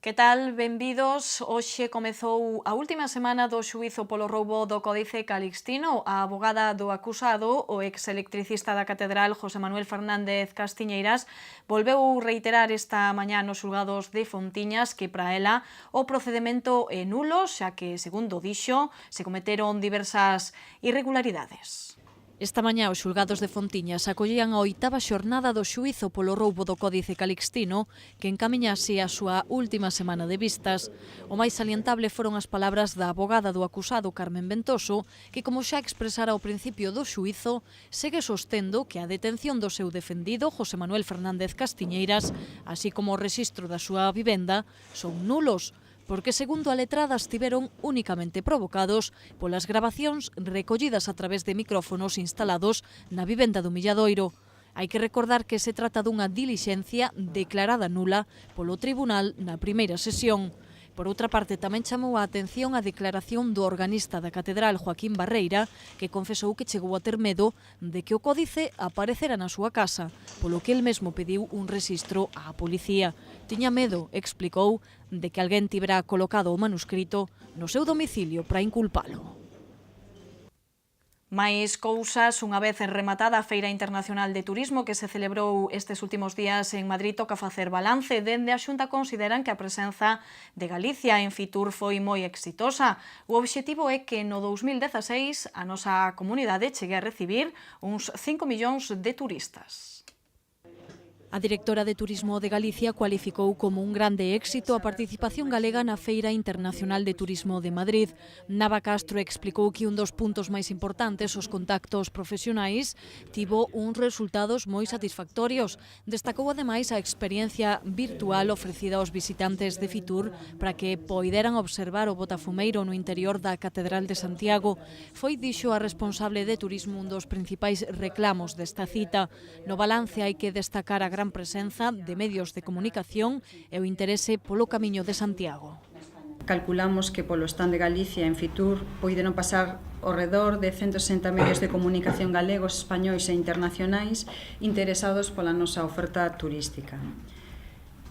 Que tal? Benvidos. Hoxe comezou a última semana do xuízo polo roubo do Códice Calixtino. A abogada do acusado, o ex-electricista da Catedral, José Manuel Fernández Castiñeiras, volveu reiterar esta mañá nos xulgados de Fontiñas que para ela o procedemento é nulo, xa que, segundo dixo, se cometeron diversas irregularidades. Esta mañá os xulgados de Fontiñas acollían a 8ª xornada do xuízo polo roubo do Códice Calixtino, que encamiñase a súa última semana de vistas. O máis salientable foron as palabras da abogada do acusado, Carmen Ventoso, que, como xa expresara ao principio do xuízo, segue sostendo que a detención do seu defendido, José Manuel Fernández Castiñeiras, así como o rexistro da súa vivenda, son nulos, porque, segundo a letrada, estiveron únicamente provocados polas gravacións recollidas a través de micrófonos instalados na vivenda do Milladoiro. Hai que recordar que se trata dunha dilixencia declarada nula polo tribunal na primeira sesión. Por outra parte, tamén chamou a atención a declaración do organista da Catedral, Joaquín Barreira, que confesou que chegou a ter medo de que o códice aparecera na súa casa, polo que el mesmo pediu un rexistro á policía. Tiña medo, explicou, de que alguén tivera colocado o manuscrito no seu domicilio para inculpalo. Mais cousas, unha vez rematada a Feira Internacional de Turismo que se celebrou estes últimos días en Madrid, toca facer balance. Dende a Xunta consideran que a presenza de Galicia en Fitur foi moi exitosa. O obxectivo é que no 2016 a nosa comunidade chegue a recibir uns 5 millóns de turistas. A directora de Turismo de Galicia cualificou como un grande éxito a participación galega na Feira Internacional de Turismo de Madrid. Nava Castro explicou que un dos puntos máis importantes, os contactos profesionais, tivo uns resultados moi satisfactorios. Destacou ademais a experiencia virtual ofrecida aos visitantes de Fitur para que poideran observar o botafumeiro no interior da Catedral de Santiago. Foi, dixo a responsable de turismo, un dos principais reclamos desta cita. No balance hai que destacar a gran presenza de medios de comunicación e o interese polo Camiño de Santiago. Calculamos que polo stand de Galicia en Fitur poideron pasar ao redor de 160 medios de comunicación galegos, españois e internacionais interesados pola nosa oferta turística.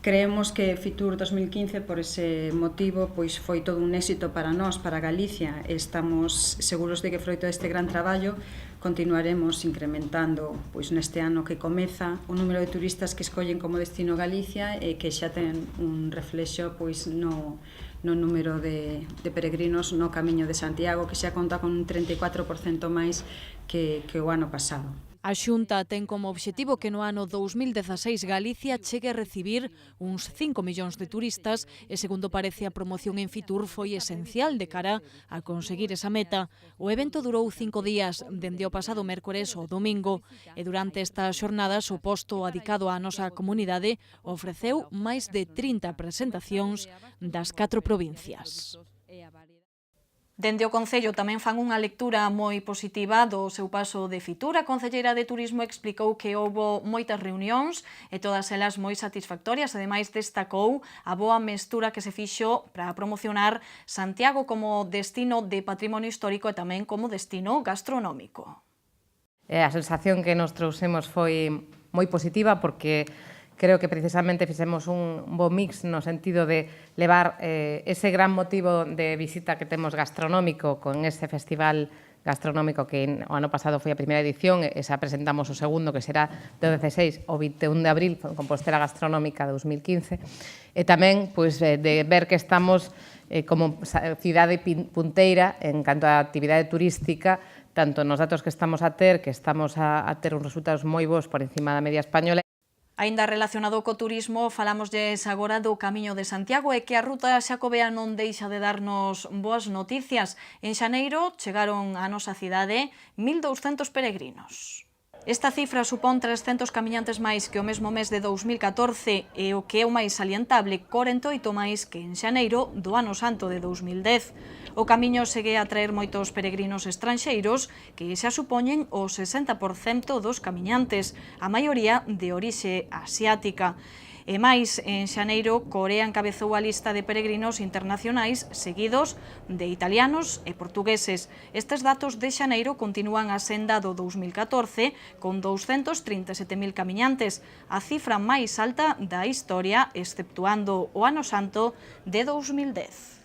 Creemos que Fitur 2015, por ese motivo, pois foi todo un éxito para nós, para Galicia. Estamos seguros de que, froito deste gran traballo, continuaremos incrementando pois neste ano que comeza o número de turistas que escollen como destino Galicia e que xa ten un reflexo pois no número de peregrinos no Camiño de Santiago, que xa conta con un 34% máis que o ano pasado. A Xunta ten como obxectivo que no ano 2016 Galicia chegue a recibir uns 5 millóns de turistas e, segundo parece, a promoción en Fitur foi esencial de cara a conseguir esa meta. O evento durou 5 días, dende o pasado mércores ao domingo, e durante estas xornadas o posto adicado á nosa comunidade ofreceu máis de 30 presentacións das 4 provincias. Dende o Concello tamén fan unha lectura moi positiva do seu paso de Fitur. A concelleira de Turismo explicou que houbo moitas reunións e todas elas moi satisfactorias. Ademais, destacou a boa mestura que se fixo para promocionar Santiago como destino de patrimonio histórico e tamén como destino gastronómico. A sensación que nos trouxemos foi moi positiva porque creo que precisamente fixemos un bo mix no sentido de levar ese gran motivo de visita que temos gastronómico con ese festival gastronómico que o ano pasado foi a primeira edición e xa presentamos o segundo, que será do 16 ao 21 de abril, Compostela Gastronómica 2015, e tamén de ver que estamos como cidade punteira en canto á actividade turística, tanto nos datos que estamos a ter, que estamos a ter uns resultados moi bons por encima da media española. Aínda relacionado co turismo, falámoslles agora do Camiño de Santiago e que a ruta xacobea non deixa de darnos boas noticias. En xaneiro chegaron á nosa cidade 1.200 peregrinos. Esta cifra supón 300 camiñantes máis que o mesmo mes de 2014 e, o que é o máis salientable, 48 máis que en xaneiro do ano santo de 2010. O Camiño segue a traer moitos peregrinos estranxeiros que xa supoñen o 60% dos camiñantes, a maioría de orixe asiática. E máis, en xaneiro, Corea encabezou a lista de peregrinos internacionais seguidos de italianos e portugueses. Estes datos de xaneiro continúan a senda do 2014 con 237.000 camiñantes, a cifra máis alta da historia, exceptuando o Ano Santo de 2010.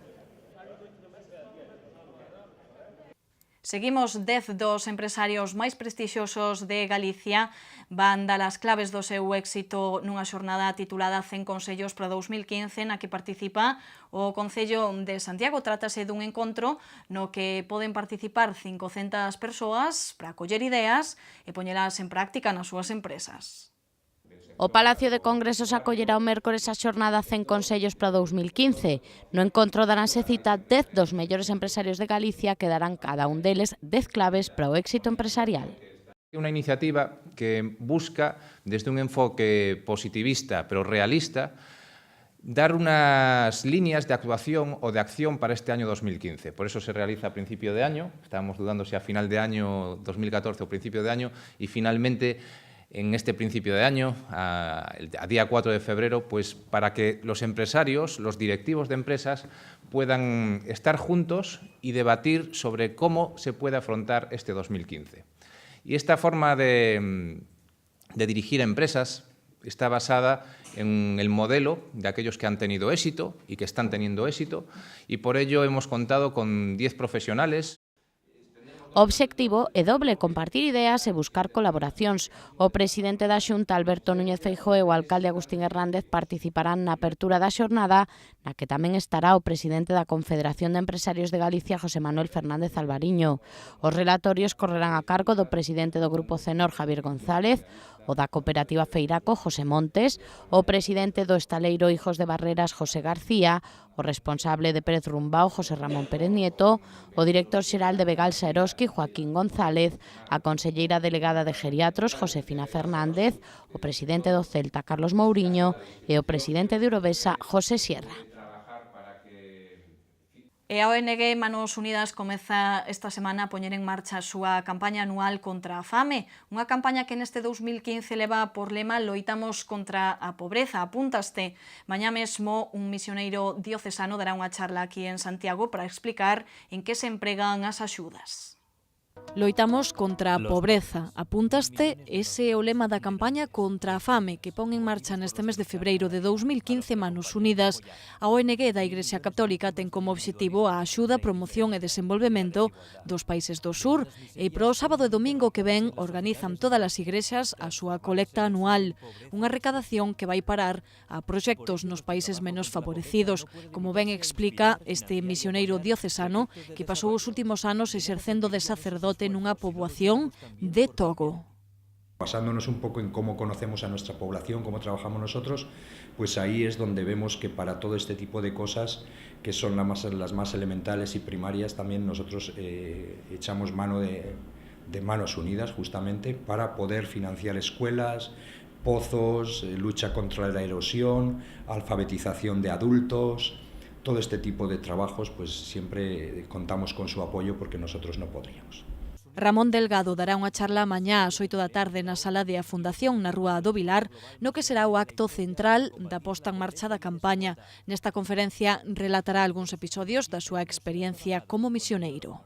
Seguimos 10 dos empresarios máis prestixiosos de Galicia van dar as claves do seu éxito nunha xornada titulada 100 consellos para 2015 na que participa o Concello de Santiago. Trátase dun encontro no que poden participar 500 persoas para coller ideas e poñelas en práctica nas súas empresas. O Palacio de Congresos acollerá o mércores a xornada 100 consellos para 2015. No encontro daránse cita 10 dos mellores empresarios de Galicia que darán cada un deles 10 claves para o éxito empresarial. Unha iniciativa que busca, desde un enfoque positivista pero realista, dar unas líneas de actuación o de acción para este año 2015. Por eso se realiza a principio de año, estábamos dudando si a final de año 2014 o principio de año, y finalmente en este principio de año, a día 4 de febrero, pues para que los empresarios, los directivos de empresas, puedan estar juntos y debatir sobre cómo se puede afrontar este 2015. Y esta forma de dirigir empresas está basada en el modelo de aquellos que han tenido éxito y que están teniendo éxito, y por ello hemos contado con 10 profesionales. O obxectivo é doble, compartir ideas e buscar colaboracións. O presidente da Xunta, Alberto Núñez Feijóo, e o alcalde Agustín Hernández participarán na apertura da xornada, na que tamén estará o presidente da Confederación de Empresarios de Galicia, José Manuel Fernández Alvariño. Os relatorios correrán a cargo do presidente do Grupo Cenor, Javier González, o da Cooperativa Feiraco, José Montes, o presidente do Estaleiro Hijos de Barreras, José García, o responsable de Pérez Rumbao, José Ramón Pérez Nieto, o director xeral de Begalsa Eroski, Joaquín González, a conselleira delegada de Geriatros, Josefina Fernández, o presidente do Celta, Carlos Mouriño, e o presidente de Eurovesa, José Sierra. E a ONG Manos Unidas comeza esta semana a poñer en marcha a súa campaña anual contra a fame, unha campaña que neste 2015 leva por lema Loitamos contra a pobreza. Apúntaste. Mañá mesmo un misioneiro diocesano dará unha charla aquí en Santiago para explicar en que se empregan as axudas. Loitamos contra a pobreza. Apúntaste, ese é o lema da campaña contra a fame que pon en marcha neste mes de febreiro de 2015 Manos Unidas. A ONG da Igrexa Católica ten como obxectivo a axuda, promoción e desenvolvemento dos países do sur e pro sábado e domingo que ven organizan todas as igrexas a súa colecta anual, unha recadación que vai parar a proxectos nos países menos favorecidos, como ben explica este misioneiro diocesano que pasou os últimos anos exercendo de sacerdote nunha poboación de Togo. Basándonos un poco en cómo conocemos a nuestra población, cómo trabajamos nosotros, pues ahí es donde vemos que para todo este tipo de cosas, que son las más elementales y primarias, también nosotros echamos mano de Manos Unidas, justamente, para poder financiar escuelas, pozos, lucha contra la erosión, alfabetización de adultos. Todo este tipo de trabajos, pues siempre contamos con su apoyo porque nosotros no podríamos. Ramón Delgado dará unha charla mañá ás 8 da tarde na sala de a Fundación na Rúa do Vilar, no que será o acto central da posta en marcha da campaña. Nesta conferencia relatará algúns episodios da súa experiencia como misioneiro.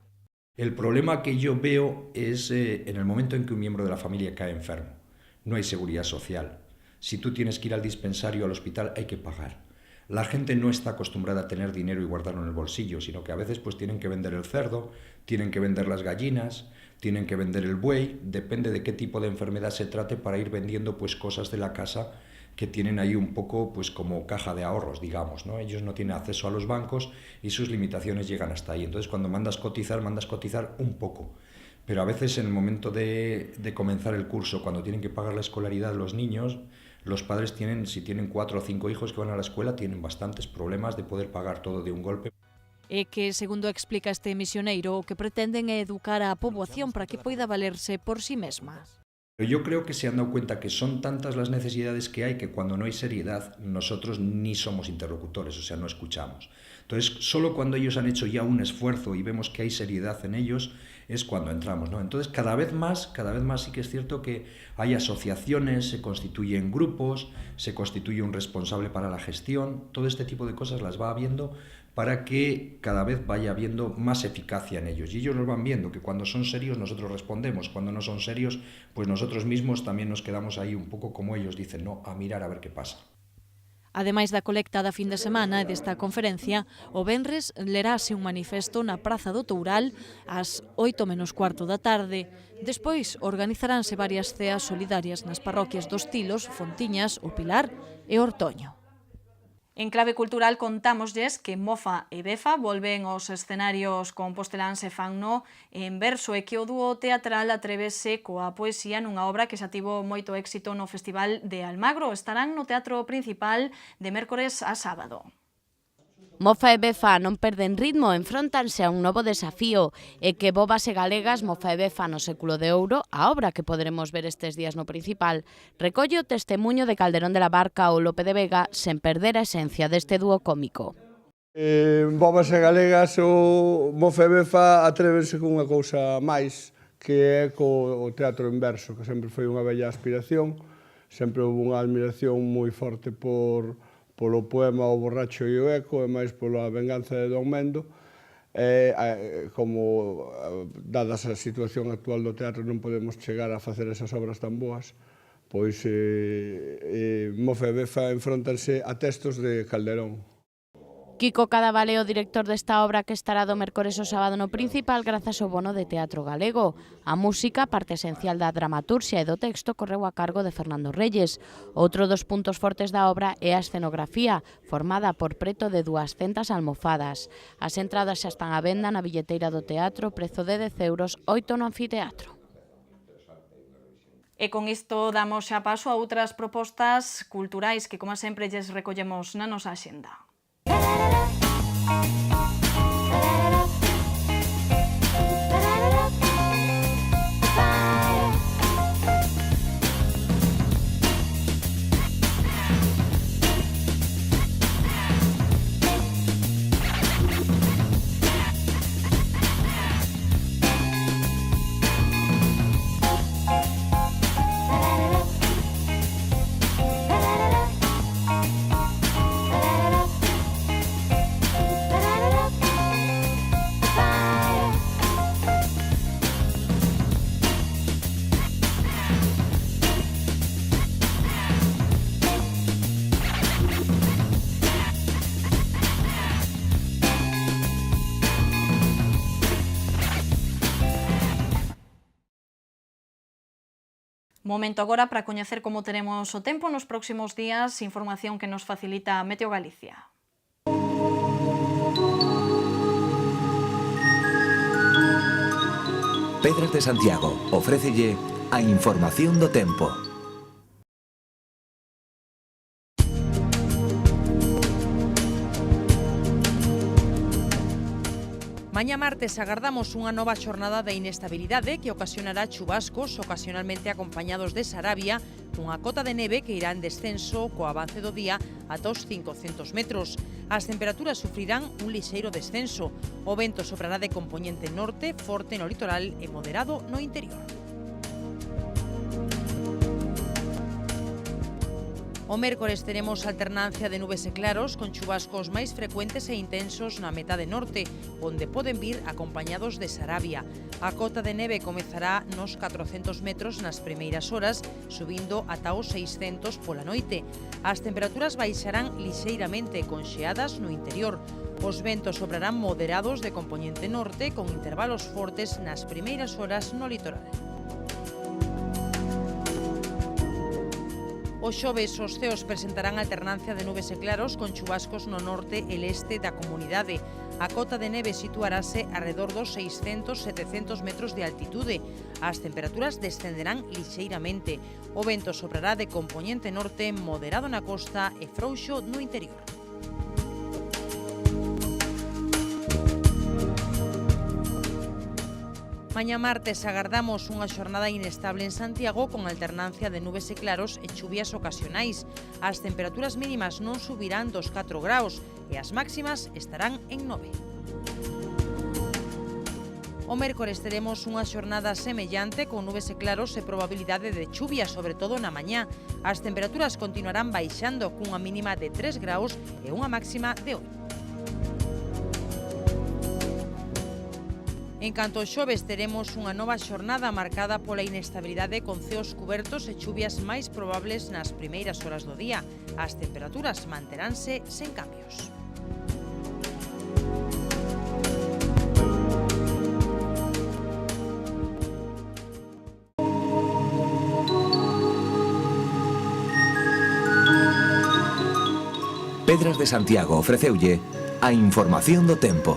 El problema que yo veo es en el momento en que un miembro de la familia cae enfermo. No hay seguridad social. Si tú tienes que ir al dispensario o al hospital, hay que pagar. La gente no está acostumbrada a tener dinero y guardarlo en el bolsillo, sino que a veces pues tienen que vender el cerdo, tienen que vender las gallinas, tienen que vender el buey, depende de qué tipo de enfermedad se trate para ir vendiendo pues cosas de la casa que tienen ahí un poco pues como caja de ahorros, digamos, ¿no? Ellos no tienen acceso a los bancos y sus limitaciones llegan hasta ahí. Entonces cuando mandas cotizar un poco. Pero a veces en el momento de comenzar el curso, cuando tienen que pagar la escolaridad los niños, los padres si tienen 4 o 5 hijos que van a la escuela, tienen bastantes problemas de poder pagar todo de un golpe. E que, segundo explica este misioneiro, o que pretenden é educar a poboación para que poida valerse por sí mesma. Yo creo que se han dado cuenta que son tantas las necesidades que hay que cuando no hay seriedad, nosotros ni somos interlocutores, o sea, no escuchamos. Entonces, solo cuando ellos han hecho ya un esfuerzo y vemos que hay seriedad en ellos, es cuando entramos, ¿no? Entonces, cada vez más sí que es cierto que hay asociaciones, se constituyen grupos, se constituye un responsable para la gestión, todo este tipo de cosas las va habiendo para que cada vez vaya habiendo más eficacia en ellos. Y ellos los van viendo, que cuando son serios nosotros respondemos, cuando no son serios, pues nosotros mismos también nos quedamos ahí un poco como ellos dicen, ¿no? A mirar a ver qué pasa. Ademais da colecta da fin de semana e desta conferencia, o venres lerase un manifesto na Praza do Toural ás 8:15 da tarde. Despois organizaránse varias ceas solidarias nas parroquias dos Tilos, Fontiñas, O Pilar e Ortoño. En clave cultural contámoslles que Mofa e Befa volven aos escenarios composteláns e fanno en verso e que o dúo teatral atrevese coa poesía nunha obra que xa tivo moito éxito no Festival de Almagro. Estarán no Teatro Principal de mércores a sábado. Mofa e Befa non perden ritmo, enfróntanse a un novo desafío e que Bobas e Galegas, Mofa e Befa no século de ouro, a obra que poderemos ver estes días no Principal, recolle o testemunho de Calderón de la Barca ou Lope de Vega sen perder a esencia deste dúo cómico. Bobas e Galegas ou Mofa e Befa atrévense cunha cousa máis, que é co teatro en verso, que sempre foi unha bella aspiración, sempre houve unha admiración moi forte polo poema O borracho e o eco, e máis pola venganza de Don Mendo. Como, dada a situación actual do teatro, non podemos chegar a facer esas obras tan boas, pois Mofa e Befa enfróntanse a textos de Calderón. Kiko Cadavale, o director desta obra que estará do mércores ao sábado no Principal grazas ao bono de Teatro Galego. A música, parte esencial da dramaturxia e do texto, correu a cargo de Fernando Reyes. Outro dos puntos fortes da obra é a escenografía, formada por preto de 200 almofadas. As entradas xa están á venda na billeteira do teatro, prezo de 10 euros, 8 no anfiteatro. E con isto damos xa paso a outras propostas culturais que, como sempre, lles recollemos na nosa axenda. Momento agora para coñecer como teremos o tempo nos próximos días, información que nos facilita Meteo Galicia. Pedras de Santiago ofrécelle a información do tempo. Mañá martes agardamos unha nova xornada de inestabilidade que ocasionará chubascos, ocasionalmente acompañados de sarabia, cunha cota de neve que irá en descenso co avance do día ata os 500 metros. As temperaturas sufrirán un lixeiro descenso. O vento soprará de compoñente norte, forte no litoral e moderado no interior. O mércores teremos alternancia de nubes e claros con chubascos máis frecuentes e intensos na metade norte, onde poden vir acompañados de sarabia. A cota de neve comezará nos 400 metros nas primeiras horas, subindo ata os 600 pola noite. As temperaturas baixarán lixeiramente con xeadas no interior. Os ventos soprarán moderados de compoñente norte con intervalos fortes nas primeiras horas no litoral. Os xoves os ceos presentarán alternancia de nubes e claros con chubascos no norte e leste da comunidade. A cota de neve situarase arredor dos 600-700 metros de altitude. As temperaturas descenderán lixeiramente. O vento soprará de compoñente norte moderado na costa e frouxo no interior. Mañá martes agardamos unha xornada inestable en Santiago con alternancia de nubes e claros e chuvias ocasionais. As temperaturas mínimas non subirán dos 4 graus e as máximas estarán en 9. O mércores teremos unha xornada semellante con nubes e claros e probabilidade de chuvia, sobre todo na mañá. As temperaturas continuarán baixando cunha mínima de 3 graus e unha máxima de 8. En canto ao xoves, teremos unha nova xornada marcada pola inestabilidade con ceos cubertos e chuvias máis probables nas primeiras horas do día. As temperaturas manteránse sen cambios. Pedras de Santiago ofreceulle a información do tempo.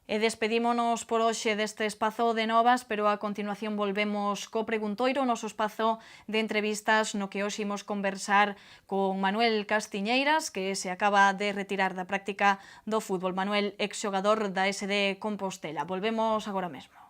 E despedímonos por hoxe deste espazo de novas, pero a continuación volvemos co preguntoiro, o noso espazo de entrevistas no que hoxe imos conversar con Manuel Castiñeiras, que se acaba de retirar da práctica do fútbol. Manuel, exxogador da SD Compostela. Volvemos agora mesmo.